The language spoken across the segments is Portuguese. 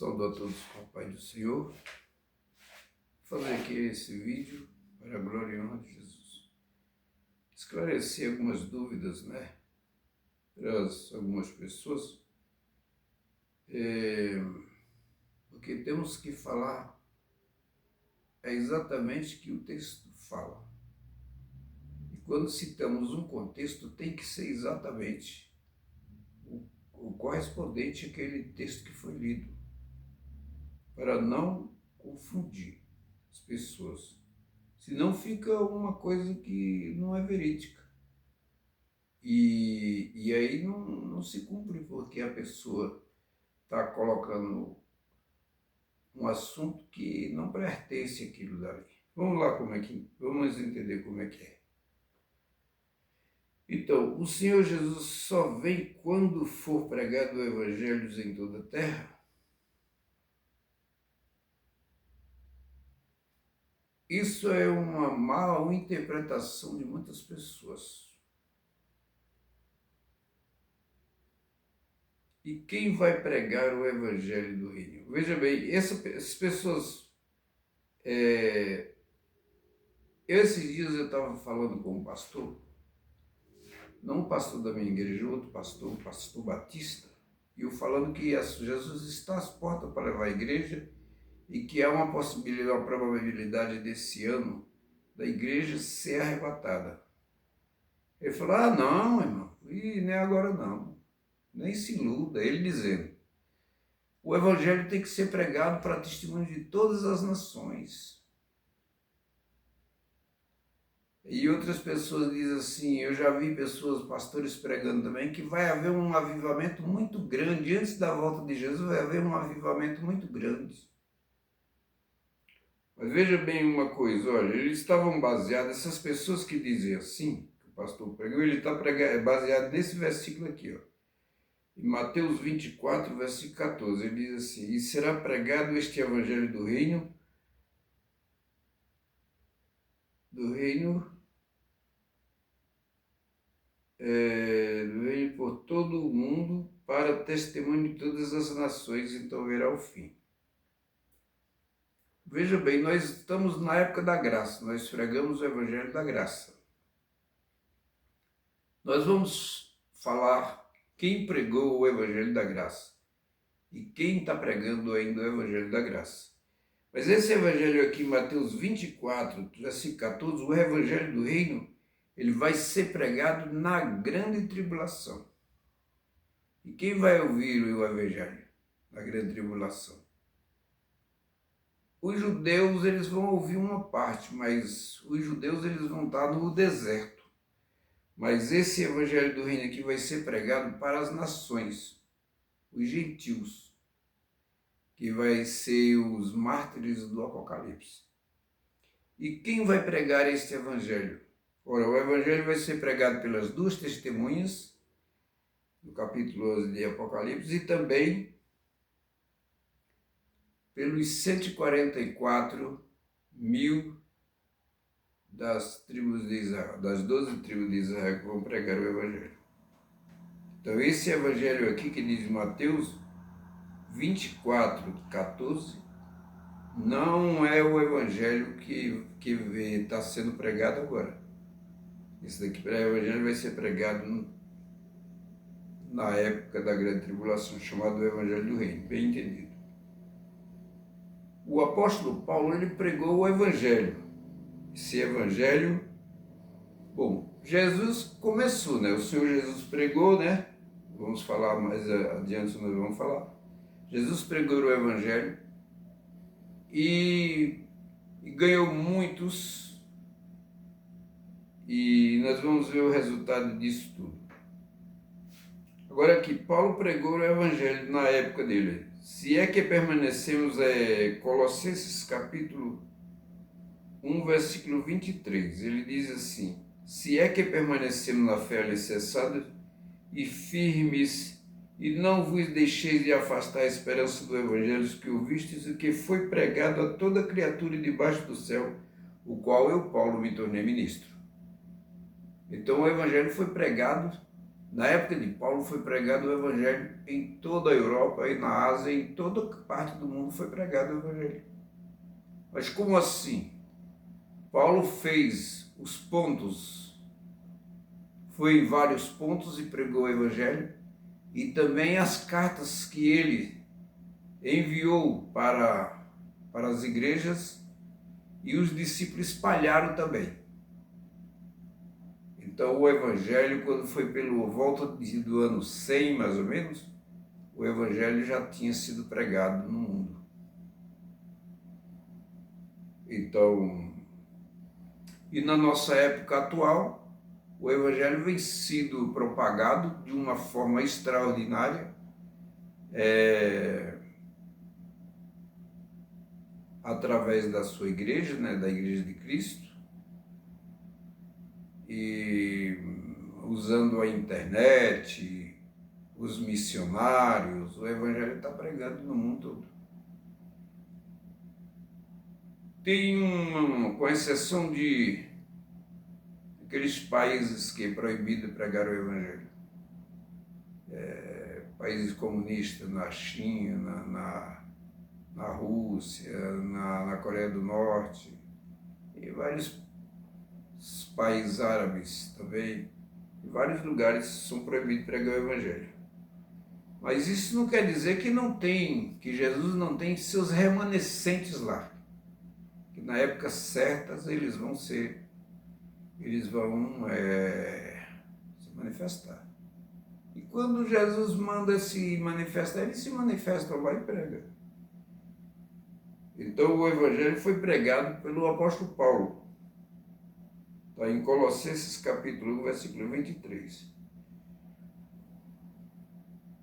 Saúdo a todos com a paz do Senhor. Vou fazer aqui esse vídeo para a glória e honra de Jesus. Esclarecer algumas dúvidas, para algumas pessoas. Porque temos que falar exatamente o que o texto fala. E quando citamos um contexto, tem que ser exatamente o correspondente àquele texto que foi lido, para não confundir as pessoas. Senão fica uma coisa que não é verídica. E aí não se cumpre, porque a pessoa está colocando um assunto que não pertence àquilo dali. Vamos lá, vamos entender como é que é. Então, o Senhor Jesus só vem quando for pregado o Evangelho em toda a terra? Isso é uma mal interpretação de muitas pessoas. E quem vai pregar o Evangelho do Reino? Veja bem, essas pessoas... Esses dias eu estava falando com um pastor, não o pastor da minha igreja, outro pastor, o pastor Batista, e eu falando que Jesus está às portas para levar a igreja e que há uma possibilidade, uma probabilidade desse ano da igreja ser arrebatada. Ele falou, não, irmão, nem agora não, nem se iluda. Ele dizendo, o Evangelho tem que ser pregado para testemunho de todas as nações. E outras pessoas dizem assim, eu já vi pessoas, pastores pregando também, que vai haver um avivamento muito grande, antes da volta de Jesus vai haver um avivamento muito grande. Mas veja bem uma coisa, olha, eles estavam baseados, essas pessoas que dizem assim, que o pastor pregou, ele está baseado nesse versículo aqui, ó. Em Mateus 24, versículo 14, ele diz assim, e será pregado este evangelho do reino por todo o mundo para testemunho de todas as nações, então verá o fim. Veja bem, nós estamos na época da graça, nós pregamos o evangelho da graça. Nós vamos falar quem pregou o evangelho da graça e quem está pregando ainda o evangelho da graça. Mas esse evangelho aqui, Mateus 24, versículo 14, o evangelho do reino, ele vai ser pregado na grande tribulação. E quem vai ouvir o evangelho na grande tribulação? Os judeus, eles vão ouvir uma parte, mas os judeus, eles vão estar no deserto. Mas esse evangelho do reino aqui vai ser pregado para as nações, os gentios, que vai ser os mártires do Apocalipse. E quem vai pregar este evangelho? Ora, o evangelho vai ser pregado pelas duas testemunhas, do capítulo 11 de Apocalipse, e também pelos 144 mil das tribos de Israel, das 12 tribos de Israel que vão pregar o evangelho. Então esse evangelho aqui que diz Mateus 24, 14, não é o evangelho que está sendo pregado agora. Esse daqui, o evangelho vai ser pregado na época da grande tribulação, chamado evangelho do reino, bem entendido. O apóstolo Paulo, ele pregou o evangelho. Esse evangelho, bom, Jesus começou, o Senhor Jesus pregou, vamos falar mais adiante, nós vamos falar. Jesus pregou o evangelho e ganhou muitos, e nós vamos ver o resultado disso tudo. Agora aqui, Paulo pregou o evangelho na época dele. Se é que permanecemos, Colossenses capítulo 1, versículo 23, ele diz assim, se é que permanecemos na fé alicerçados e firmes, e não vos deixeis de afastar a esperança do evangelho que ouvistes e que foi pregado a toda criatura debaixo do céu, o qual eu, Paulo, me tornei ministro. Então o evangelho foi pregado Na época de Paulo foi pregado o Evangelho em toda a Europa e na Ásia, em toda parte do mundo foi pregado o Evangelho. Mas como assim? Paulo fez os pontos, foi em vários pontos e pregou o Evangelho, e também as cartas que ele enviou para as igrejas, e os discípulos espalharam também. Então o Evangelho, quando foi pelo volta do ano 100, mais ou menos, o Evangelho já tinha sido pregado no mundo. Então, e na nossa época atual, o Evangelho vem sido propagado de uma forma extraordinária, através da sua igreja, né, da Igreja de Cristo, e usando a internet, os missionários, o Evangelho está pregando no mundo todo. Tem com exceção de aqueles países que é proibido pregar o Evangelho, países comunistas, na China, na Rússia, na Coreia do Norte, e vários países árabes também, em vários lugares são proibidos pregar o Evangelho. Mas isso não quer dizer que Jesus não tem seus remanescentes lá, que na época certas eles vão se manifestar. E quando Jesus manda se manifestar, ele se manifesta lá e prega. Então o Evangelho foi pregado pelo apóstolo Paulo. Está em Colossenses capítulo 1, versículo 23.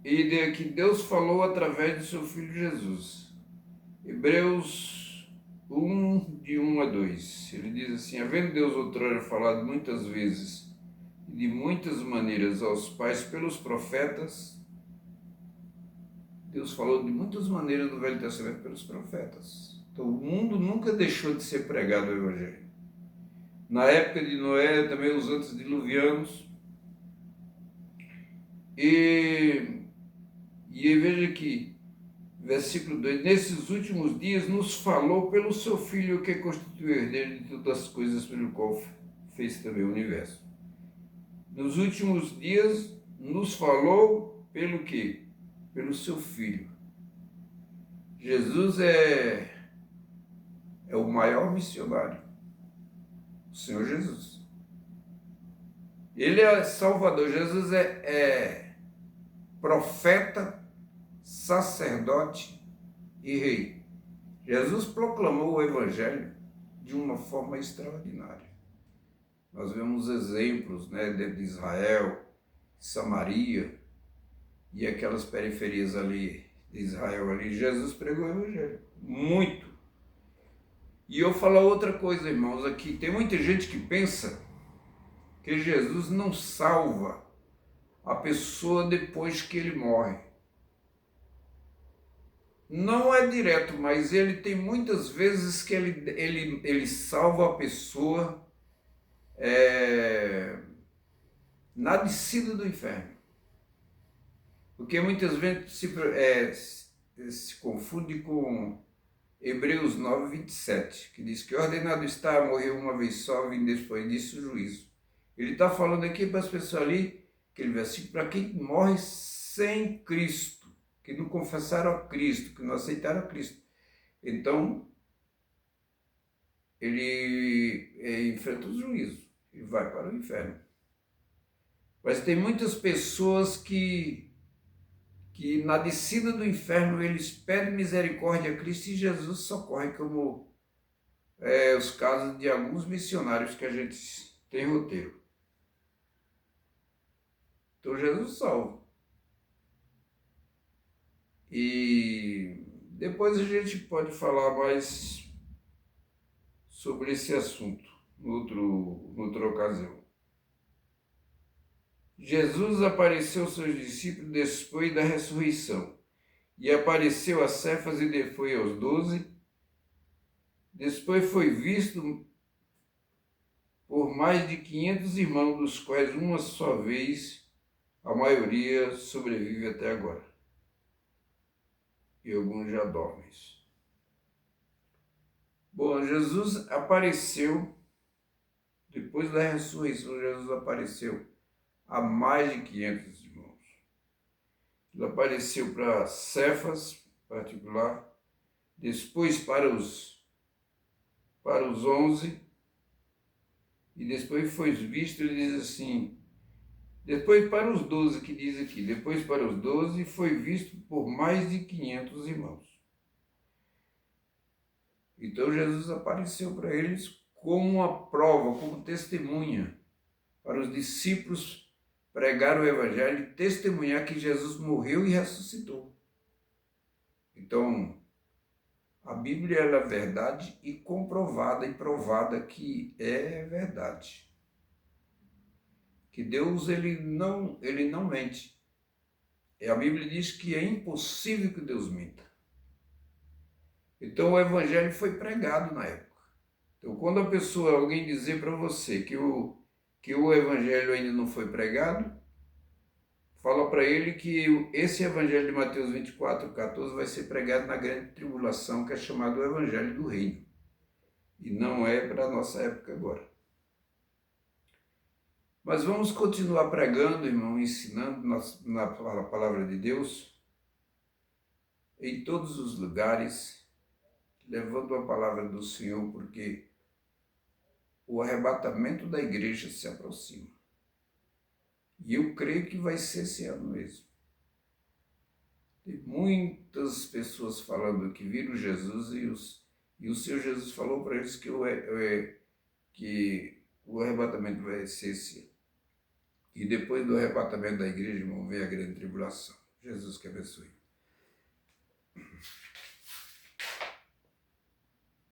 E de que Deus falou através do seu Filho Jesus. Hebreus 1, de 1 a 2. Ele diz assim: havendo Deus outrora falado muitas vezes e de muitas maneiras aos pais pelos profetas, Deus falou de muitas maneiras no Velho Testamento pelos profetas. Então o mundo nunca deixou de ser pregado o Evangelho. Na época de Noé, também os antediluvianos. E veja aqui, versículo 2: nesses últimos dias nos falou pelo seu Filho, que constituiu o herdeiro de todas as coisas, pelo qual fez também o universo. Nos últimos dias nos falou pelo quê? Pelo seu Filho. Jesus é o maior missionário, o Senhor Jesus. Ele é Salvador. Jesus é profeta, sacerdote e rei. Jesus proclamou o Evangelho de uma forma extraordinária. Nós vemos exemplos, né, de Israel, Samaria e aquelas periferias ali de Israel ali. Jesus pregou o Evangelho muito. E eu falo outra coisa, irmãos, aqui tem muita gente que pensa que Jesus não salva a pessoa depois que ele morre. Não é direto, mas ele tem muitas vezes que ele salva a pessoa na descida do inferno. Porque muitas vezes se confunde com Hebreus 9, 27, que diz que ordenado está, morreu uma vez só, vem depois disso o juízo. Ele está falando aqui para as pessoas ali, aquele versículo, para quem morre sem Cristo, que não confessaram a Cristo, que não aceitaram a Cristo. Então, ele enfrenta o juízo e vai para o inferno. Mas tem muitas pessoas que na descida do inferno eles pedem misericórdia a Cristo e Jesus socorre, como os casos de alguns missionários que a gente tem roteiro. Então Jesus salva. E depois a gente pode falar mais sobre esse assunto, noutra ocasião. Jesus apareceu aos seus discípulos depois da ressurreição, e apareceu a Cefas e foi aos 12. Depois foi visto por mais de 500 irmãos, dos quais uma só vez a maioria sobrevive até agora. E alguns já dormem. Bom, Jesus apareceu, depois da ressurreição, Jesus apareceu a mais de 500 irmãos. Ele apareceu para Cefas, em particular, depois para os 11, e depois foi visto, ele diz assim, depois para os 12, que diz aqui, depois para os 12 foi visto por mais de 500 irmãos. Então Jesus apareceu para eles como uma prova, como testemunha, para os discípulos pregar o Evangelho e testemunhar que Jesus morreu e ressuscitou. Então, a Bíblia é verdade e comprovada e provada que é verdade. Que Deus ele não mente. A Bíblia diz que é impossível que Deus minta. Então o Evangelho foi pregado na época. Então quando alguém dizer para você que o Evangelho ainda não foi pregado, fala para ele que esse Evangelho de Mateus 24:14 vai ser pregado na grande tribulação, que é chamado o Evangelho do Reino. E não é para a nossa época agora. Mas vamos continuar pregando, irmão, ensinando na palavra de Deus, em todos os lugares, levando a palavra do Senhor, porque o arrebatamento da igreja se aproxima. E eu creio que vai ser esse ano mesmo. Tem muitas pessoas falando que viram Jesus e o Senhor Jesus falou para eles que o arrebatamento vai ser esse ano. E depois do arrebatamento da igreja, irmão, vem a grande tribulação. Jesus que abençoe.